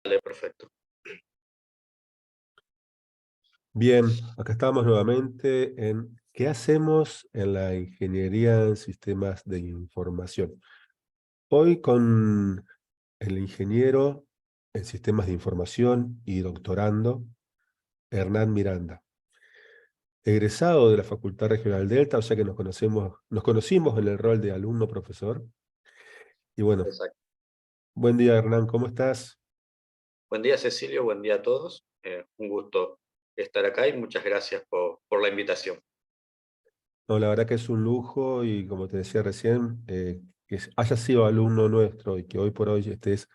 Vale, perfecto. Bien, acá estamos nuevamente en ¿qué hacemos en la ingeniería en sistemas de información? Hoy con el ingeniero en sistemas de información y doctorando, Hernán Miranda, egresado de la Facultad Regional Delta, o sea que nos conocimos en el rol de alumno-profesor. Y bueno, Exacto. buen día Hernán, ¿cómo estás? Buen día, Cecilio, buen día a todos. Un gusto estar acá y muchas gracias por la invitación. No, la verdad que es un lujo y como te decía recién, hayas sido alumno nuestro y que hoy por hoy estés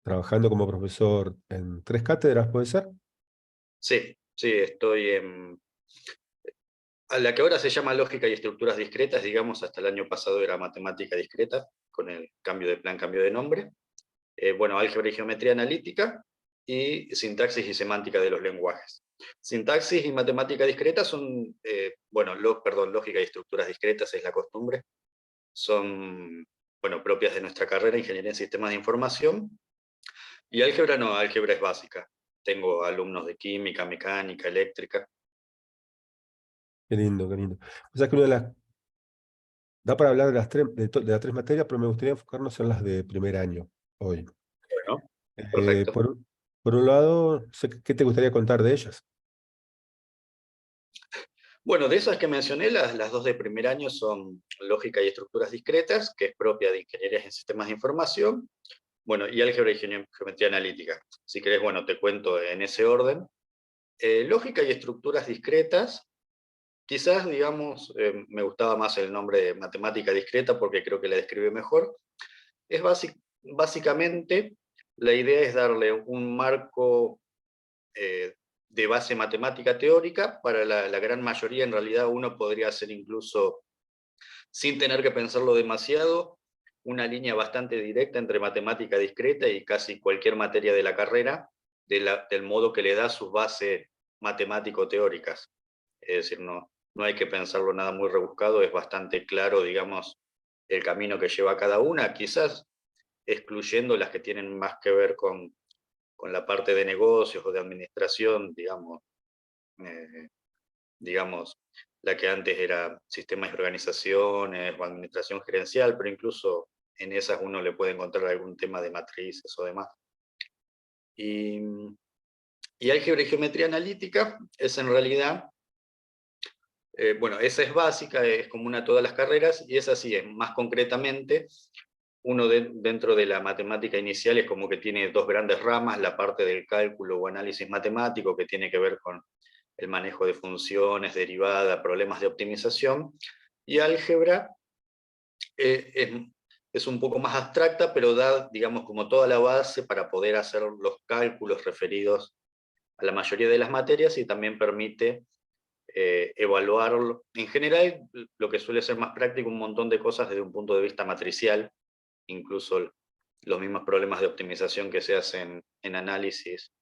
trabajando como profesor en 3 cátedras, ¿puede ser? Sí, sí, estoy a la que ahora se llama lógica y estructuras discretas, digamos, hasta el año pasado era matemática discreta, con el cambio de plan, cambio de nombre. Bueno, álgebra y geometría analítica y sintaxis y semántica de los lenguajes. Sintaxis y matemática discreta son, bueno, perdón, lógica y estructuras discretas es la costumbre, son, bueno, propias de nuestra carrera, Ingeniería en Sistemas de Información. Y álgebra no, álgebra es básica. Tengo alumnos de química, mecánica, eléctrica. Qué lindo, qué lindo. O sea que da para hablar de de las 3 materias, pero me gustaría enfocarnos en las de primer año hoy. Bueno, Eh, perfecto. por, un- por un lado, no sé, ¿qué te gustaría contar de ellas? Bueno, de esas que mencioné, las dos de primer año son lógica y estructuras discretas, que es propia de Ingeniería en Sistemas de Información. Bueno, y álgebra y geometría analítica. Si querés, bueno, te cuento en ese orden. Lógica y estructuras discretas. Quizás, digamos, me gustaba más el nombre de matemática discreta porque creo que la describe mejor. Es básicamente, la idea es darle un marco eh, de base matemática teórica. Para la gran mayoría, en realidad, uno podría hacer incluso, sin tener que pensarlo demasiado, una línea bastante directa entre matemática discreta y casi cualquier materia de la carrera, del modo que le da sus bases matemático-teóricas. Es decir, no hay que pensarlo nada muy rebuscado, es bastante claro, digamos, el camino que lleva cada una, quizás excluyendo las que tienen más que ver con la parte de negocios o de administración, eh, digamos, la que antes era sistemas de organizaciones o administración gerencial, pero incluso en esas uno le puede encontrar algún tema de matrices o demás. Y, y álgebra y geometría analítica es en realidad, bueno, esa es básica, es común a todas las carreras, y esa sí es más concretamente, uno dentro de la matemática inicial es como que tiene dos grandes ramas, la parte del cálculo o análisis matemático que tiene que ver con el manejo de funciones, derivada, problemas de optimización, y álgebra eh, es, es un poco más abstracta, pero da, digamos, como toda la base para poder hacer los cálculos referidos a la mayoría de las materias y también permite evaluarlo. En general, lo que suele ser más práctico, un montón de cosas desde un punto de vista matricial, incluso los mismos problemas de optimización que se hacen en análisis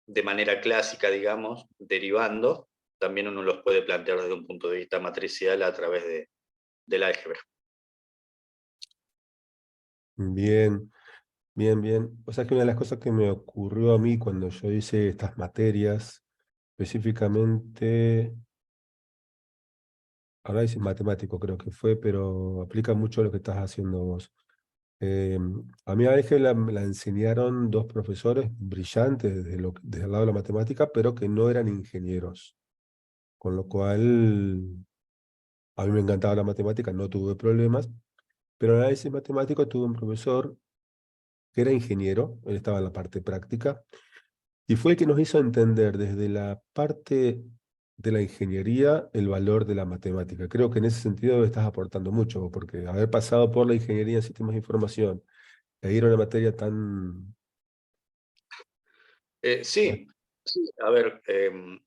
de manera clásica, digamos, derivando, también uno los puede plantear desde un punto de vista matricial a través del álgebra. Bien, bien, bien. O sea que una de las cosas que me ocurrió a mí cuando yo hice estas materias, específicamente, análisis matemático creo que fue, pero aplica mucho lo que estás haciendo vos. Eh, a mí a veces me la enseñaron dos profesores brillantes desde el lado de la matemática, pero que no eran ingenieros. Con lo cual, a mí me encantaba la matemática, no tuve problemas, pero en análisis matemático tuve un profesor que era ingeniero, él estaba en la parte práctica, y fue el que nos hizo entender desde la parte de la ingeniería el valor de la matemática. Creo que en ese sentido estás aportando mucho, porque haber pasado por la ingeniería en sistemas de información e ir a una materia tan... Sí, sí, a ver,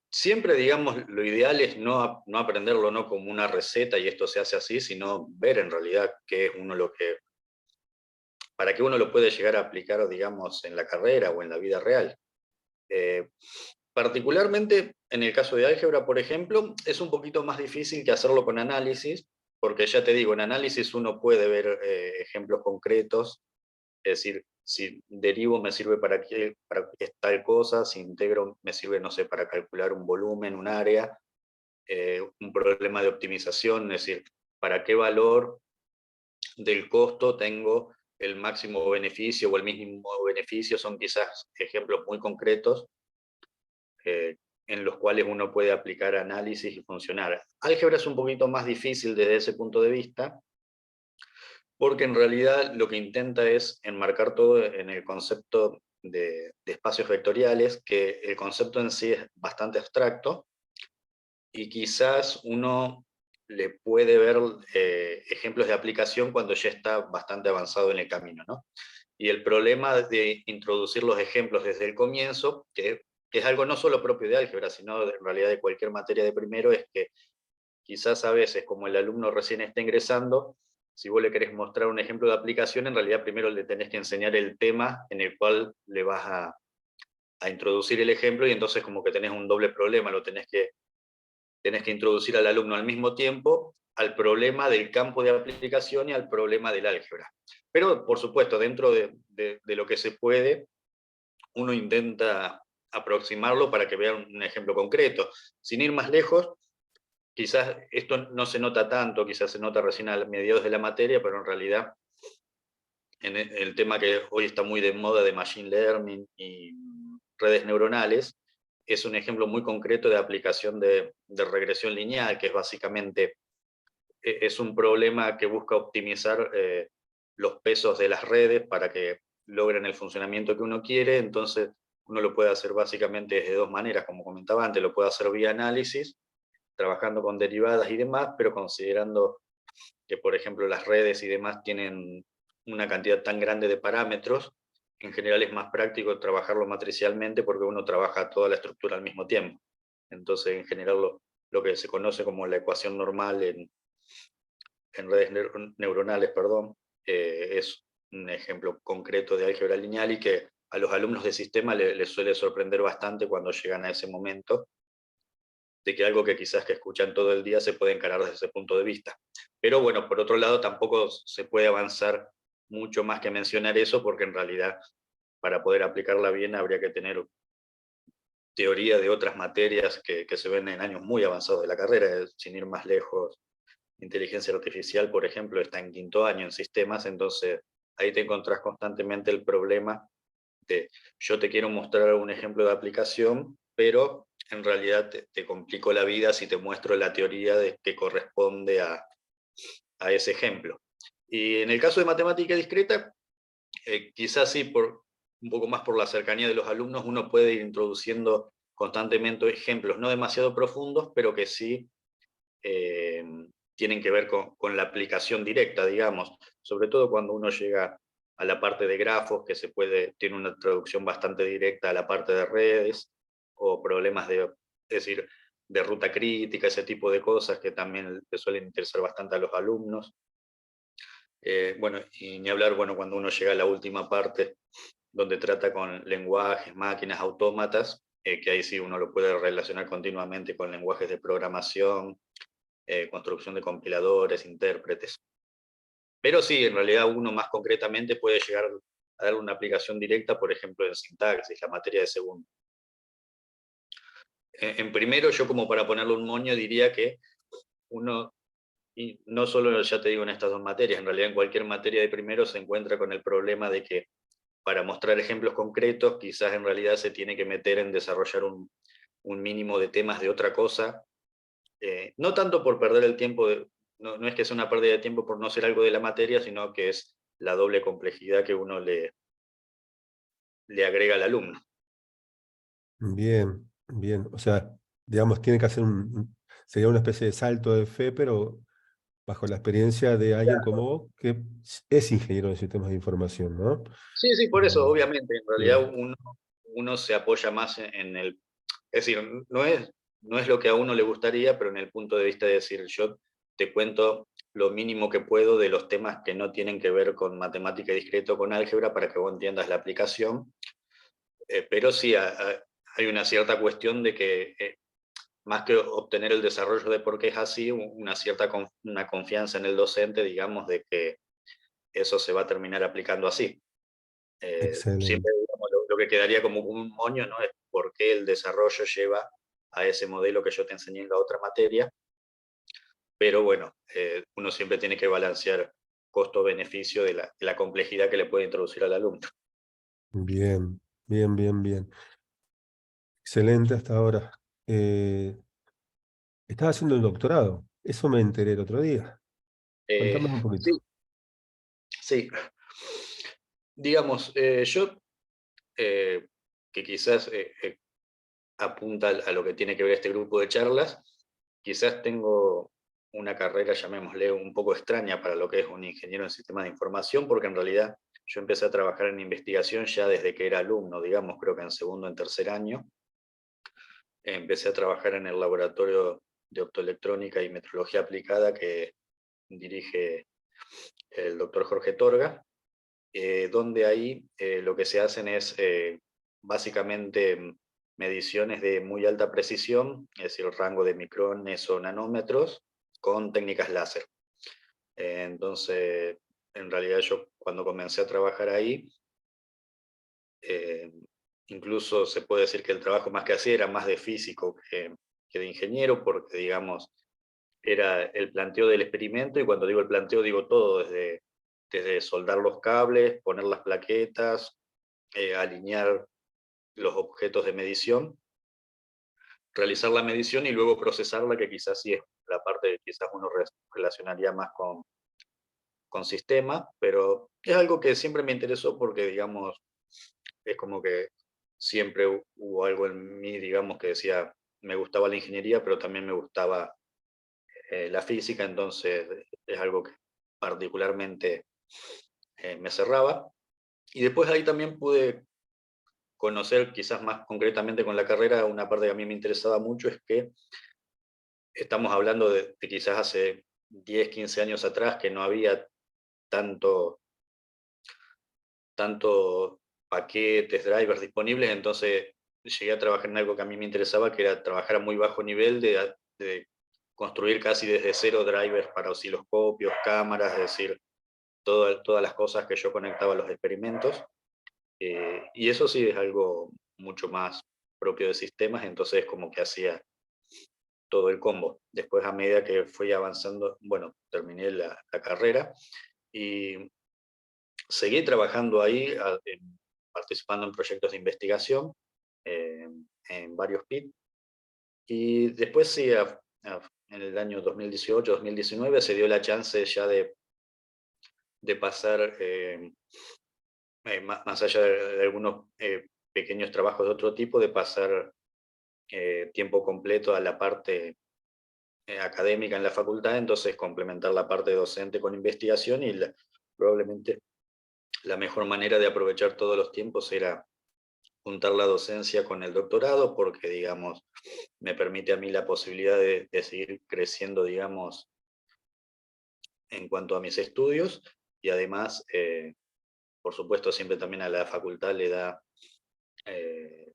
siempre, digamos, lo ideal es no aprenderlo no como una receta y esto se hace así, sino ver en realidad qué es uno lo que, para que uno lo puede llegar a aplicar, digamos, en la carrera o en la vida real. Eh, Particularmente en el caso de álgebra, por ejemplo, es un poquito más difícil que hacerlo con análisis, porque ya te digo, en análisis uno puede ver ejemplos concretos, es decir, si derivo me sirve para qué es tal cosa, si integro me sirve, no sé, para calcular un volumen, un área, un problema de optimización, es decir, para qué valor del costo tengo el máximo beneficio o el mínimo beneficio, son quizás ejemplos muy concretos eh, en los cuales uno puede aplicar análisis y funcionar. Álgebra es un poquito más difícil desde ese punto de vista, porque en realidad lo que intenta es enmarcar todo en el concepto de espacios vectoriales, que el concepto en sí es bastante abstracto, y quizás uno le puede ver ejemplos de aplicación cuando ya está bastante avanzado en el camino, ¿no? Y el problema de introducir los ejemplos desde el comienzo, que es algo no solo propio de álgebra, sino en realidad de cualquier materia de primero, es que quizás a veces, como el alumno recién está ingresando, si vos le querés mostrar un ejemplo de aplicación, en realidad primero le tenés que enseñar el tema en el cual le vas a introducir el ejemplo, y entonces como que tenés un doble problema, tenés que introducir al alumno al mismo tiempo al problema del campo de aplicación y al problema del álgebra. Pero, por supuesto, dentro de lo que se puede, uno intenta aproximarlo para que vean un ejemplo concreto. Sin ir más lejos, quizás esto no se nota tanto, quizás se nota recién a mediados de la materia, pero en realidad en el tema que hoy está muy de moda de Machine Learning y redes neuronales, es un ejemplo muy concreto de aplicación de regresión lineal, que es básicamente es un problema que busca optimizar los pesos de las redes para que logren el funcionamiento que uno quiere. Entonces uno lo puede hacer básicamente de dos maneras, como comentaba antes, lo puede hacer vía análisis, trabajando con derivadas y demás, pero considerando que, por ejemplo, las redes y demás tienen una cantidad tan grande de parámetros, en general es más práctico trabajarlo matricialmente porque uno trabaja toda la estructura al mismo tiempo. Entonces, en general, lo que se conoce como la ecuación normal en redes neuronales, perdón, es un ejemplo concreto de álgebra lineal y que a los alumnos de sistema les suele sorprender bastante cuando llegan a ese momento, de que algo que quizás que escuchan todo el día se puede encarar desde ese punto de vista. Pero bueno, por otro lado, tampoco se puede avanzar mucho más que mencionar eso, porque en realidad para poder aplicarla bien habría que tener teoría de otras materias que se ven en años muy avanzados de la carrera, sin ir más lejos. Inteligencia artificial, por ejemplo, está en quinto año en sistemas, entonces ahí te encontrás constantemente el problema de yo te quiero mostrar un ejemplo de aplicación, pero en realidad te complico la vida si te muestro la teoría que corresponde a ese ejemplo. Y en el caso de matemática discreta, quizás sí, un poco más por la cercanía de los alumnos, uno puede ir introduciendo constantemente ejemplos no demasiado profundos, pero que sí eh, tienen que ver con la aplicación directa, digamos, sobre todo cuando uno llega a la parte de grafos, que tiene una traducción bastante directa a la parte de redes, o problemas es decir, de ruta crítica, ese tipo de cosas que también le suelen interesar bastante a los alumnos. Bueno, y ni hablar, bueno, cuando uno llega a la última parte, donde trata con lenguajes, máquinas, autómatas, que ahí sí uno lo puede relacionar continuamente con lenguajes de programación, construcción de compiladores, intérpretes. Pero sí, en realidad uno más concretamente puede llegar a dar una aplicación directa, por ejemplo, en sintaxis, la materia de segundo. En primero, yo como para ponerle un moño diría que uno, y no solo ya te digo en estas dos materias, en realidad en cualquier materia de primero se encuentra con el problema de que para mostrar ejemplos concretos, quizás en realidad se tiene que meter en desarrollar un mínimo de temas de otra cosa, no tanto por perder el tiempo, no es que sea una pérdida de tiempo por no ser algo de la materia, sino que es la doble complejidad que uno le agrega al alumno. Bien, bien. O sea, digamos, tiene que hacer sería una especie de salto de fe, pero bajo la experiencia de alguien como vos, que es ingeniero de sistemas de información, ¿no? Sí, sí, por eso, obviamente, en realidad Bien. uno se apoya más en el, es decir, no es lo que a uno le gustaría, pero en el punto de vista de decir, yo te cuento lo mínimo que puedo de los temas que no tienen que ver con matemática discreta o con álgebra para que vos entiendas la aplicación, pero sí hay una cierta cuestión de que más que obtener el desarrollo de por qué es así, una cierta una confianza en el docente, digamos, de que eso se va a terminar aplicando así. Excelente. Siempre, digamos, lo que quedaría como un moño, ¿no? Es por qué el desarrollo lleva a ese modelo que yo te enseñé en la otra materia, pero bueno, uno siempre tiene que balancear costo-beneficio de la complejidad que le puede introducir al alumno. Bien, bien, bien, bien. Excelente hasta ahora. Estás haciendo el doctorado. Eso me enteré el otro día. Eh, Contame un sí, poquito. sí. Digamos, yo, eh, que quizás apunta a lo que tiene que ver este grupo de charlas, quizás tengo una carrera, llamémosle, un poco extraña para lo que es un ingeniero en sistemas de información, porque en realidad yo empecé a trabajar en investigación ya desde que era alumno, digamos, creo que en segundo, en tercer año. Empecé a trabajar en el laboratorio de optoelectrónica y metrología aplicada que dirige el doctor Jorge Torga, donde ahí lo que se hacen es básicamente mediciones de muy alta precisión, es decir, rango de micrones o nanómetros, con técnicas láser. Entonces, en realidad yo cuando comencé a trabajar ahí, eh, incluso se puede decir que el trabajo más que hacía era más de físico que de ingeniero, porque digamos, era el planteo del experimento, y cuando digo el planteo digo todo, desde soldar los cables, poner las plaquetas, alinear los objetos de medición, realizar la medición y luego procesarla, que quizás sí es la parte que quizás uno relacionaría más con sistema, pero es algo que siempre me interesó porque, digamos, es como que siempre hubo algo en mí, digamos, que decía, me gustaba la ingeniería, pero también me gustaba la física, entonces es algo que particularmente me cerraba. Y después ahí también pude conocer, quizás más concretamente con la carrera, una parte que a mí me interesaba mucho, es que estamos hablando de quizás hace 10 15 años atrás, que no había tanto, tanto paquetes, drivers disponibles, entonces llegué a trabajar en algo que a mí me interesaba, que era trabajar a muy bajo nivel, de construir casi desde cero drivers para osciloscopios, cámaras, es decir, todas las cosas que yo conectaba a los experimentos. Y eso sí es algo mucho más propio de sistemas, entonces como que hacía todo el combo. Después, a medida que fui avanzando, bueno, terminé la carrera y seguí trabajando ahí, participando en proyectos de investigación eh, en varios PIT. Y después sí, en el año 2018-2019 se dio la chance ya de pasar, más allá de algunos pequeños trabajos de otro tipo, de pasar tiempo completo a la parte académica en la facultad, entonces complementar la parte docente con investigación, y probablemente la mejor manera de aprovechar todos los tiempos era juntar la docencia con el doctorado, porque, digamos, me permite a mí la posibilidad de seguir creciendo, digamos, en cuanto a mis estudios, y además, por supuesto, siempre también a la facultad eh,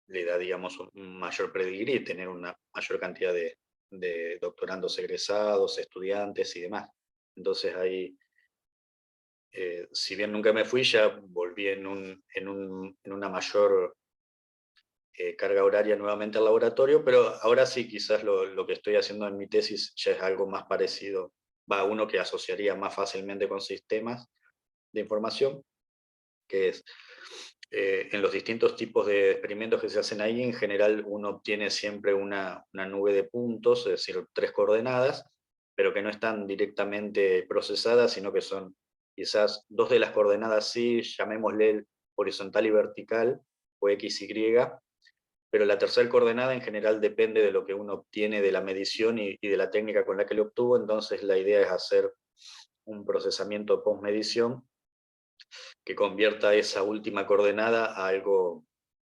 le da, digamos, un mayor pedigrí, tener una mayor cantidad de doctorandos egresados, estudiantes y demás. Entonces ahí, si bien nunca me fui, ya volví en una mayor carga horaria nuevamente al laboratorio, pero ahora sí, quizás lo que estoy haciendo en mi tesis ya es algo más parecido, va uno que asociaría más fácilmente con sistemas de información, que es en los distintos tipos de experimentos que se hacen ahí. En general uno obtiene siempre una nube de puntos, es decir, 3 coordenadas, pero que no están directamente procesadas, sino que son quizás 2 de las coordenadas sí, llamémosle horizontal y vertical, o X, Y, pero la tercera coordenada en general depende de lo que uno obtiene de la medición y de la técnica con la que lo obtuvo. Entonces la idea es hacer un procesamiento post-medición que convierta esa última coordenada a algo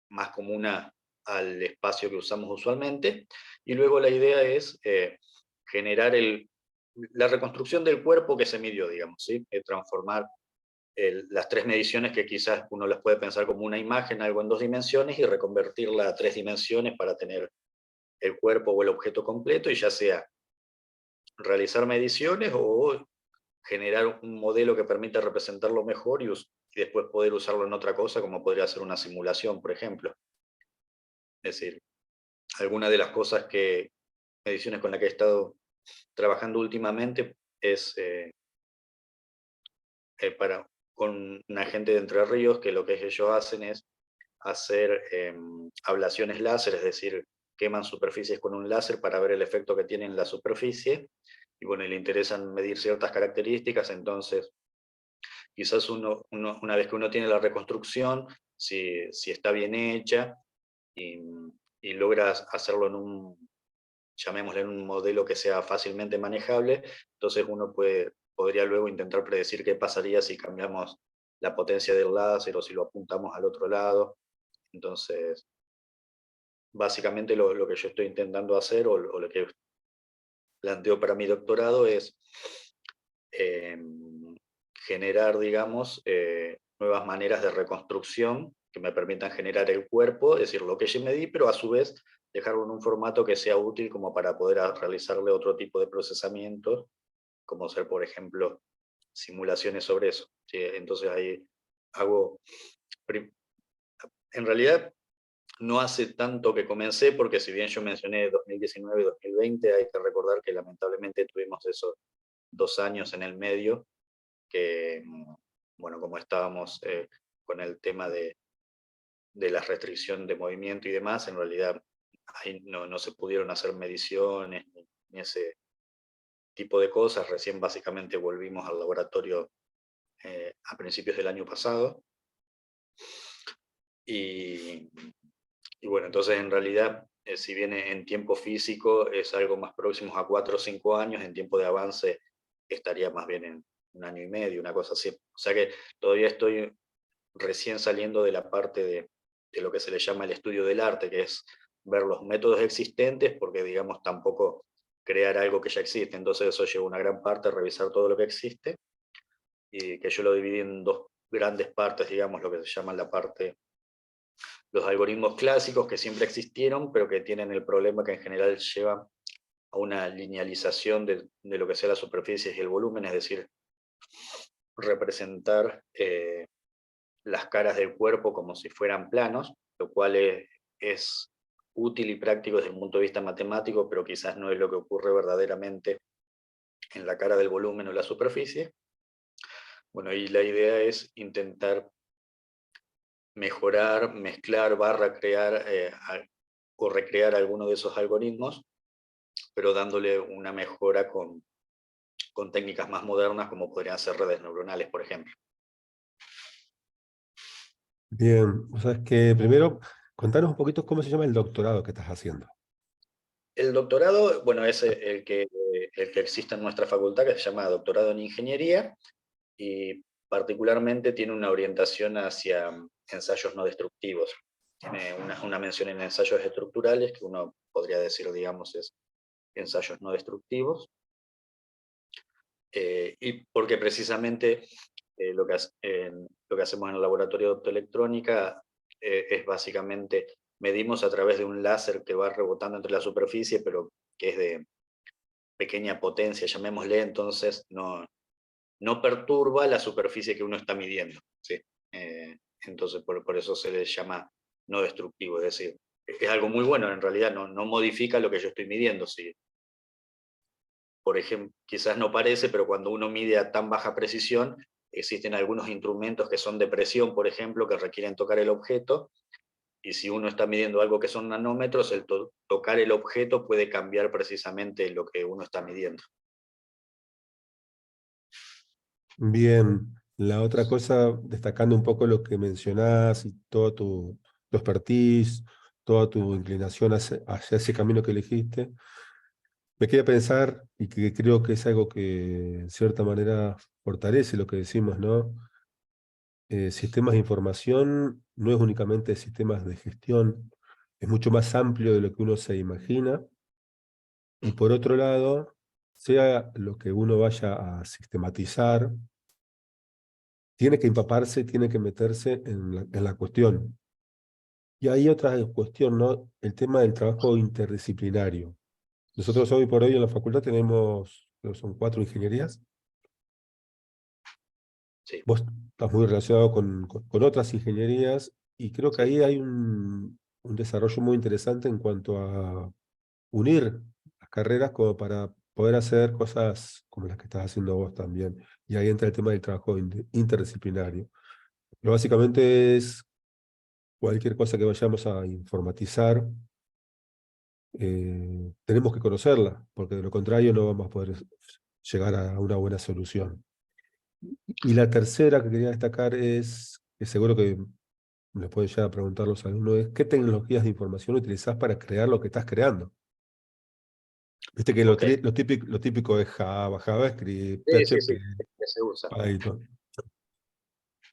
más común al espacio que usamos usualmente. Y luego la idea es generar la reconstrucción del cuerpo que se midió, digamos, ¿sí? Transformar las 3 mediciones, que quizás uno las puede pensar como una imagen, algo en 2 dimensiones, y reconvertirla a 3 dimensiones para tener el cuerpo o el objeto completo, y ya sea realizar mediciones o generar un modelo que permita representarlo mejor y después poder usarlo en otra cosa, como podría ser una simulación, por ejemplo. Es decir, alguna de las cosas mediciones con las que he estado trabajando últimamente es con una gente de Entre Ríos, que lo que ellos hacen es hacer ablaciones láser, es decir, queman superficies con un láser para ver el efecto que tiene en la superficie, y bueno, le interesan medir ciertas características, entonces quizás una vez que uno tiene la reconstrucción, si está bien hecha y, y logras hacerlo llamémosle en un modelo que sea fácilmente manejable, entonces uno podría luego intentar predecir qué pasaría si cambiamos la potencia del láser o si lo apuntamos al otro lado. Entonces, básicamente lo que yo estoy intentando hacer o lo que planteo para mi doctorado es eh, generar, digamos, nuevas maneras de reconstrucción que me permitan generar el cuerpo, es decir, lo que yo medí, pero a su vez dejarlo en un formato que sea útil como para poder realizarle otro tipo de procesamientos, como ser, por ejemplo, simulaciones sobre eso. ¿Sí? Entonces ahí hago, en realidad no hace tanto que comencé, porque si bien yo mencioné 2019 y 2020, hay que recordar que lamentablemente tuvimos esos 2 años en el medio, que, bueno, como estábamos con el tema de la restricción de movimiento y demás, en realidad ahí no se pudieron hacer mediciones ni ese tipo de cosas. Recién básicamente volvimos al laboratorio a principios del año pasado. Y, y bueno, entonces en realidad, si bien en tiempo físico es algo más próximo a 4 o 5 años, en tiempo de avance estaría más bien en 1 año y medio, una cosa así. O sea que todavía estoy recién saliendo de la parte de lo que se le llama el estudio del arte, que es ver los métodos existentes, porque digamos tampoco crear algo que ya existe. Entonces eso lleva una gran parte, revisar todo lo que existe, y que yo lo dividí en dos grandes partes, digamos, lo que se llama la parte, los algoritmos clásicos que siempre existieron, pero que tienen el problema que en general llevan a una linealización de lo que sea la superficie y el volumen, es decir, representar las caras del cuerpo como si fueran planos, lo cual es útil y práctico desde el punto de vista matemático, pero quizás no es lo que ocurre verdaderamente en la cara del volumen o la superficie. Bueno, y la idea es intentar mejorar, mezclar, crear o recrear alguno de esos algoritmos, pero dándole una mejora con técnicas más modernas, como podrían ser redes neuronales, por ejemplo. Bien, o sea, es que primero, contanos un poquito cómo se llama el doctorado que estás haciendo. El doctorado, bueno, es el que existe en nuestra facultad, que se llama Doctorado en Ingeniería, y particularmente tiene una orientación hacia ensayos no destructivos. Tiene una mención en ensayos estructurales, que uno podría decir, digamos, es ensayos no destructivos, y porque precisamente lo que hacemos en el laboratorio de optoelectrónica es básicamente, medimos a través de un láser que va rebotando entre la superficie, pero que es de pequeña potencia, llamémosle, entonces no perturba la superficie que uno está midiendo. ¿Sí? Entonces por eso se le llama no destructivo, es decir, es algo muy bueno, en realidad no modifica lo que yo estoy midiendo. ¿Sí? Por ejemplo, quizás no parece, pero cuando uno mide a tan baja precisión, existen algunos instrumentos que son de presión, por ejemplo, que requieren tocar el objeto, y si uno está midiendo algo que son nanómetros, el tocar el objeto puede cambiar precisamente lo que uno está midiendo. Bien, la otra cosa, destacando un poco lo que mencionás y todo tu expertise, toda tu inclinación hacia ese camino que elegiste, me queda pensar, y que creo que es algo que en cierta manera fortalece lo que decimos, ¿no? Sistemas de información no es únicamente sistemas de gestión, es mucho más amplio de lo que uno se imagina. Y por otro lado, sea lo que uno vaya a sistematizar, tiene que empaparse, tiene que meterse en la cuestión. Y hay otra cuestión, ¿no? El tema del trabajo interdisciplinario. Nosotros hoy por hoy en la facultad tenemos, creo que son 4 ingenierías. Sí. Vos estás muy relacionado con otras ingenierías y creo que Sí, ahí hay un desarrollo muy interesante en cuanto a unir las carreras como para poder hacer cosas como las que estás haciendo vos también. Y ahí entra el tema del trabajo interdisciplinario. Pero básicamente es cualquier cosa que vayamos a informatizar, tenemos que conocerla, porque de lo contrario no vamos a poder llegar a una buena solución. Y la tercera que quería destacar es, que seguro que les pueden llegar a preguntar los alumnos, es qué tecnologías de información utilizás para crear lo que estás creando. Viste que ok. lo típico es Java, JavaScript, Sí, sí, sí, PHP, que se usa. Python.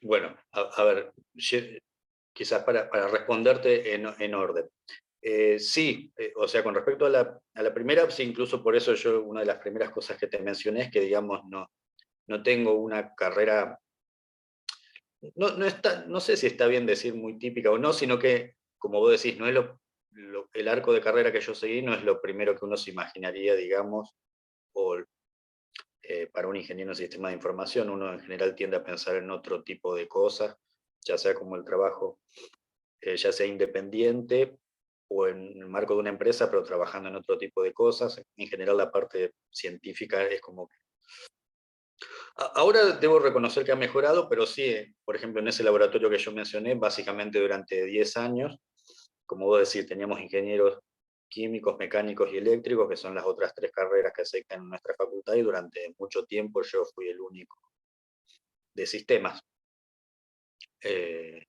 Bueno, a ver, quizás para responderte en orden. Sí, o sea, con respecto a la primera, sí, incluso por eso yo, una de las primeras cosas que te mencioné es que, digamos, no tengo una carrera, no, está, no sé si está bien decir muy típica o no, sino que, como vos decís, no es el arco de carrera que yo seguí no es lo primero que uno se imaginaría, digamos, o para un ingeniero en sistemas de información, uno en general tiende a pensar en otro tipo de cosas, ya sea como el trabajo, ya sea independiente o en el marco de una empresa, pero trabajando en otro tipo de cosas. En general la parte científica es como... Ahora debo reconocer que ha mejorado, pero sí, por ejemplo, en ese laboratorio que yo mencioné, básicamente durante 10 años, como vos decís, teníamos ingenieros químicos, mecánicos y eléctricos, que son las otras tres carreras que se en nuestra facultad, y durante mucho tiempo yo fui el único de sistemas. Eh,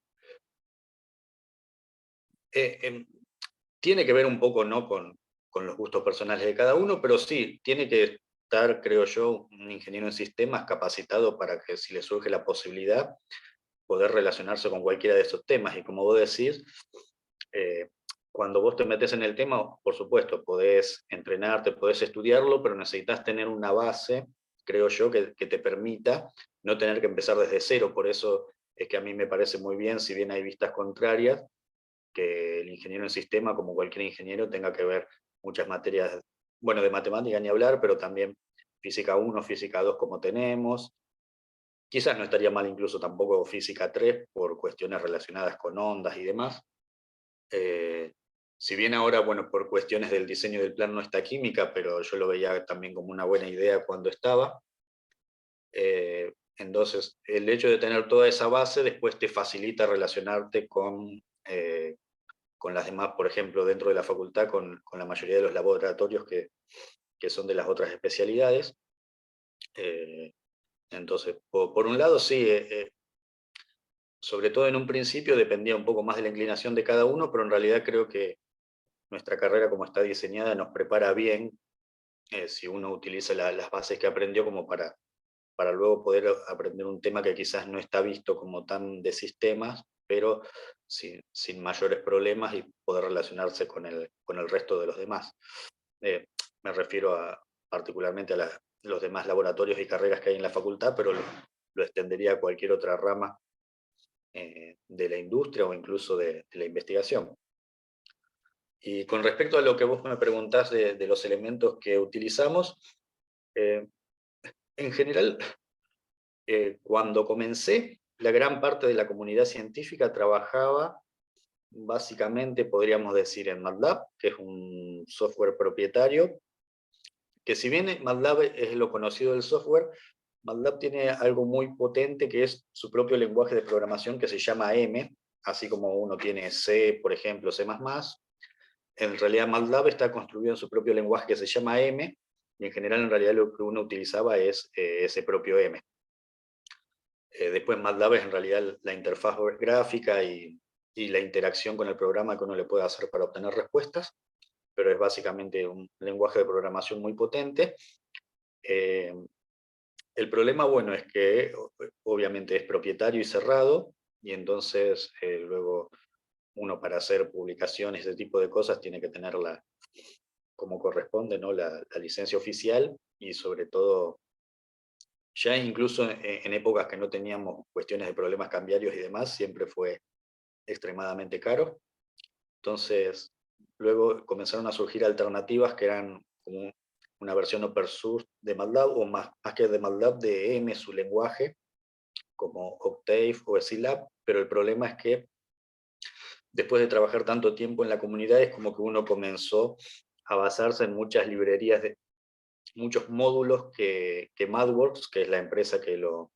eh, eh, Tiene que ver un poco, ¿no?, con los gustos personales de cada uno, pero sí, tiene que estar, creo yo, un ingeniero en sistemas capacitado para que, si le surge la posibilidad, poder relacionarse con cualquiera de esos temas. Y como vos decís, eh, cuando vos te metes en el tema, por supuesto, podés entrenarte, podés estudiarlo, pero necesitas tener una base, creo yo, que te permita no tener que empezar desde cero. Por eso es que a mí me parece muy bien, si bien hay vistas contrarias, que el ingeniero en sistema, como cualquier ingeniero, tenga que ver muchas materias, bueno, de matemática ni hablar, pero también física 1, física 2 como tenemos. Quizás no estaría mal incluso tampoco física 3 por cuestiones relacionadas con ondas y demás. Eh, si bien ahora, bueno, por cuestiones del diseño del plan no está química, pero yo lo veía también como una buena idea cuando estaba. Entonces, el hecho de tener toda esa base después te facilita relacionarte con las demás, por ejemplo, dentro de la facultad, con la mayoría de los laboratorios que son de las otras especialidades. Eh, entonces, por un lado, sí, sobre todo en un principio dependía un poco más de la inclinación de cada uno, pero en realidad creo que nuestra carrera como está diseñada nos prepara bien, si uno utiliza las bases que aprendió como para luego poder aprender un tema que quizás no está visto como tan de sistemas, pero sin mayores problemas y poder relacionarse con el resto de los demás. Eh, Me refiero particularmente a los demás laboratorios y carreras que hay en la facultad, pero lo extendería a cualquier otra rama de la industria o incluso de la investigación. Y con respecto a lo que vos me preguntás de los elementos que utilizamos, eh, en general, cuando comencé, la gran parte de la comunidad científica trabajaba básicamente, podríamos decir, en MATLAB, que es un software propietario, que si bien MATLAB es lo conocido del software, MATLAB tiene algo muy potente que es su propio lenguaje de programación que se llama M, así como uno tiene C, por ejemplo, C++. En realidad MATLAB está construido en su propio lenguaje que se llama M, y en general en realidad lo que uno utilizaba es ese propio M. Después MATLAB es en realidad la interfaz gráfica y la interacción con el programa que uno le puede hacer para obtener respuestas, pero es básicamente un lenguaje de programación muy potente. Eh, el problema, bueno, es que obviamente es propietario y cerrado, y entonces luego uno, para hacer publicaciones, ese tipo de cosas, tiene que tenerla como corresponde, ¿no?, la licencia oficial, y sobre todo, ya incluso en épocas que no teníamos cuestiones de problemas cambiarios y demás, siempre fue extremadamente caro. Entonces, luego comenzaron a surgir alternativas que eran como una versión open source de MATLAB, o más que de MATLAB, de M, su lenguaje, como Octave o Scilab, pero el problema es que después de trabajar tanto tiempo en la comunidad, es como que uno comenzó a basarse en muchas librerías, muchos módulos que MathWorks, que es la empresa que lo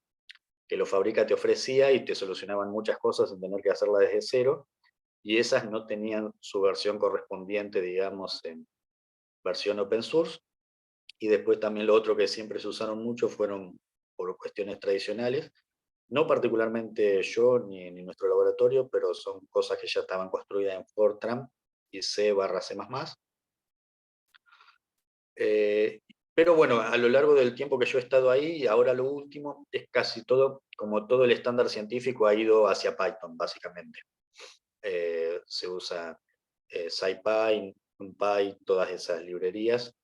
fabrica, te ofrecía y te solucionaban muchas cosas sin tener que hacerla desde cero, y esas no tenían su versión correspondiente, digamos, en versión open source. Y después también lo otro que siempre se usaron mucho fueron por cuestiones tradicionales, no particularmente yo ni nuestro laboratorio, pero son cosas que ya estaban construidas en Fortran y C/C++. Pero bueno, a lo largo del tiempo que yo he estado ahí, y ahora lo último, es casi todo, como todo el estándar científico ha ido hacia Python, básicamente. Se usa SciPy, NumPy, todas esas librerías.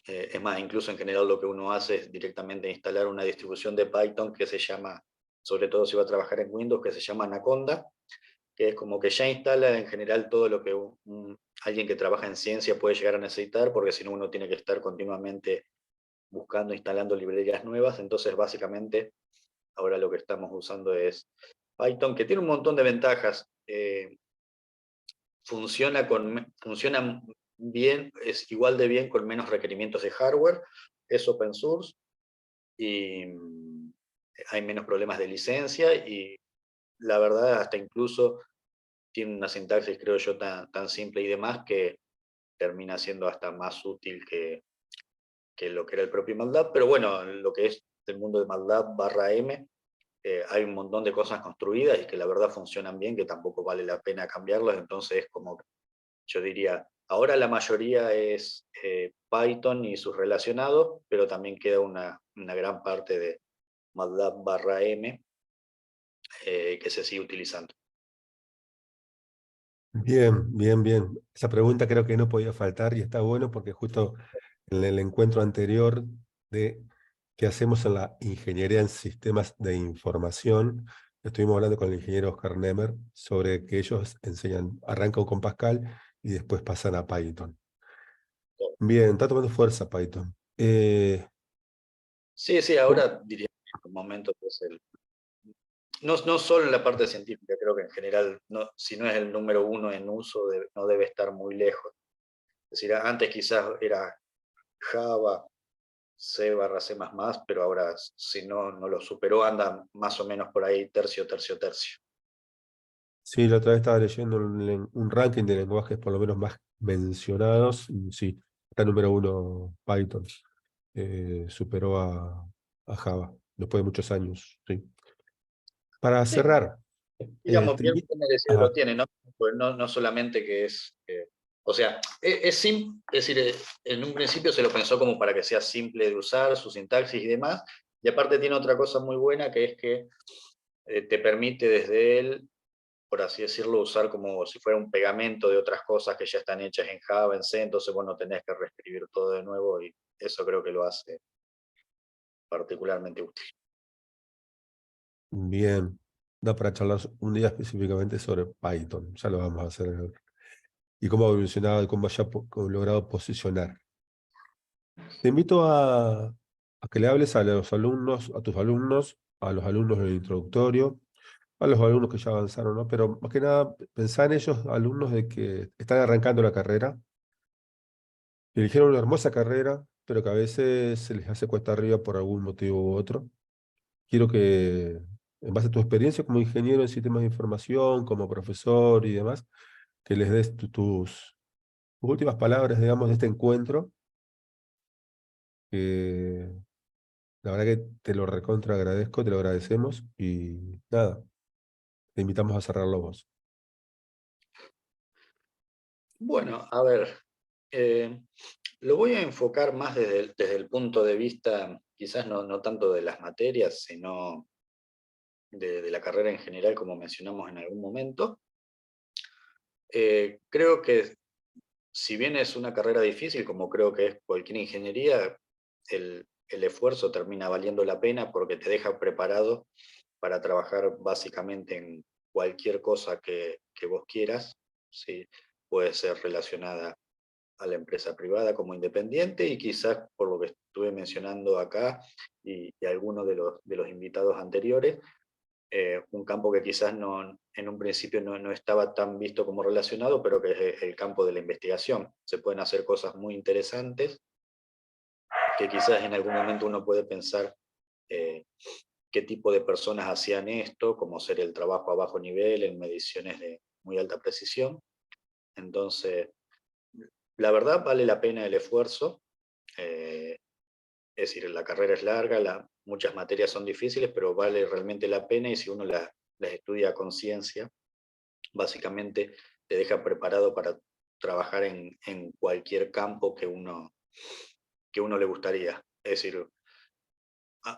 Es más, incluso en general lo que uno hace es directamente instalar una distribución de Python que se llama, sobre todo si va a trabajar en Windows, que se llama Anaconda, que es como que ya instala en general todo lo que alguien que trabaja en ciencia puede llegar a necesitar, porque si no uno tiene que estar continuamente buscando, instalando librerías nuevas. Entonces básicamente ahora lo que estamos usando es Python, que tiene un montón de ventajas. Funciona bien, es igual de bien con menos requerimientos de hardware, es open source y hay menos problemas de licencia, y la verdad hasta incluso tiene una sintaxis, creo yo, tan simple y demás, que termina siendo hasta más útil que lo que era el propio MATLAB. Pero bueno, lo que es el mundo de MATLAB/M, hay un montón de cosas construidas y que la verdad funcionan bien, que tampoco vale la pena cambiarlas. Entonces es como, yo diría, ahora la mayoría es Python y sus relacionados, pero también queda una gran parte de MATLAB/M que se sigue utilizando. Bien, bien, bien. Esa pregunta creo que no podía faltar y está bueno porque justo en el encuentro anterior de qué hacemos en la ingeniería en sistemas de información, estuvimos hablando con el ingeniero Oscar Nemer sobre que ellos enseñan, arrancan con Pascal y después pasan a Python. Bien, está tomando fuerza Python. Sí, sí, ahora diría que en estos momentos es no solo en la parte científica, creo que en general, no, si no es el número uno en uso, no debe estar muy lejos. Es decir, antes quizás era Java, C/C++, pero ahora si no lo superó, anda más o menos por ahí tercio, tercio, tercio. Sí, la otra vez estaba leyendo un ranking de lenguajes por lo menos más mencionados. Y sí, está número uno Python. Superó a Java después de muchos años. Sí. Para Sí, cerrar, digamos, te bien, invito. bien merecido lo Ajá. tiene, ¿no? Pues no solamente que es, o sea, es decir, en un principio se lo pensó como para que sea simple de usar, su sintaxis y demás, y aparte tiene otra cosa muy buena, que es que te permite desde él, por así decirlo, usar como si fuera un pegamento de otras cosas que ya están hechas en Java, en C, entonces vos no tenés que reescribir todo de nuevo, y eso creo que lo hace particularmente útil. Bien. Da para charlar un día específicamente sobre Python. Ya lo vamos a hacer. Y cómo ha evolucionado y cómo haya logrado posicionar. Te invito a que le hables a los alumnos, a tus alumnos, a los alumnos del introductorio, a los alumnos que ya avanzaron, ¿no? Pero más que nada, pensá en ellos, alumnos de que están arrancando la carrera, que eligieron una hermosa carrera, pero que a veces se les hace cuesta arriba por algún motivo u otro. Quiero que, en base a tu experiencia como ingeniero en sistemas de información, como profesor y demás, que les des tus últimas palabras, digamos, de este encuentro, que la verdad que te lo recontra agradezco, te lo agradecemos y nada, te invitamos a cerrarlo vos. Bueno, a ver, eh, lo voy a enfocar más desde el punto de vista, quizás no tanto de las materias, sino de la carrera en general, como mencionamos en algún momento. Creo que si bien es una carrera difícil, como creo que es cualquier ingeniería, el esfuerzo termina valiendo la pena porque te deja preparado para trabajar básicamente en cualquier cosa que vos quieras, ¿sí? Puede ser relacionada a la empresa privada como independiente, y quizás por lo que estuve mencionando acá y algunos de los invitados anteriores, un campo que quizás en un principio no estaba tan visto como relacionado, pero que es el campo de la investigación. Se pueden hacer cosas muy interesantes que quizás en algún momento uno puede pensar eh, qué tipo de personas hacían esto, como ser el trabajo a bajo nivel en mediciones de muy alta precisión. Entonces, la verdad vale la pena el esfuerzo. eh, es decir, la carrera es larga, muchas materias son difíciles, pero vale realmente la pena, y si uno las estudia a conciencia, básicamente te deja preparado para trabajar en cualquier campo que uno le gustaría. Es decir,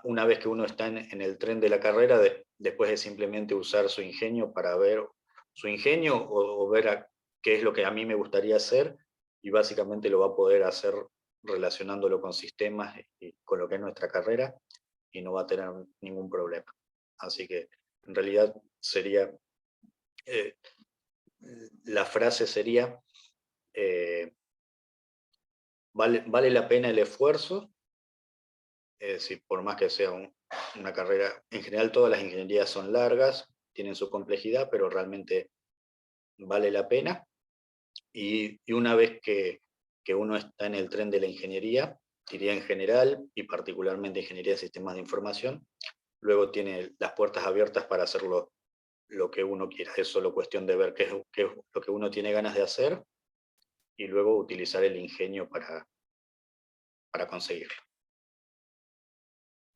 una vez que uno está en el tren de la carrera, después es simplemente usar su ingenio para ver su ingenio o ver qué es lo que a mí me gustaría hacer, y básicamente lo va a poder hacer relacionándolo con sistemas y con lo que es nuestra carrera, y no va a tener ningún problema. Así que en realidad sería, eh, la frase sería, eh, vale la pena el esfuerzo. Es decir, por más que sea una carrera, en general todas las ingenierías son largas, tienen su complejidad, pero realmente vale la pena. Y una vez que uno está en el tren de la ingeniería, diría en general, y particularmente ingeniería de sistemas de información, luego tiene las puertas abiertas para hacer lo que uno quiera. Es solo cuestión de ver qué es lo que uno tiene ganas de hacer, y luego utilizar el ingenio para conseguirlo.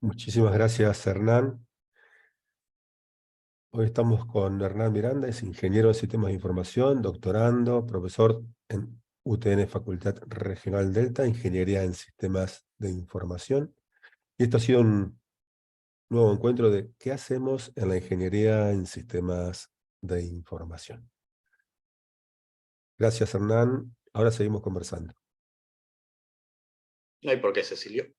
Muchísimas gracias, Hernán. Hoy estamos con Hernán Miranda, es ingeniero de sistemas de información, doctorando, profesor en UTN Facultad Regional Delta, Ingeniería en Sistemas de Información. Y esto ha sido un nuevo encuentro de qué hacemos en la ingeniería en sistemas de información. Gracias, Hernán. Ahora seguimos conversando. No hay por qué, Cecilio.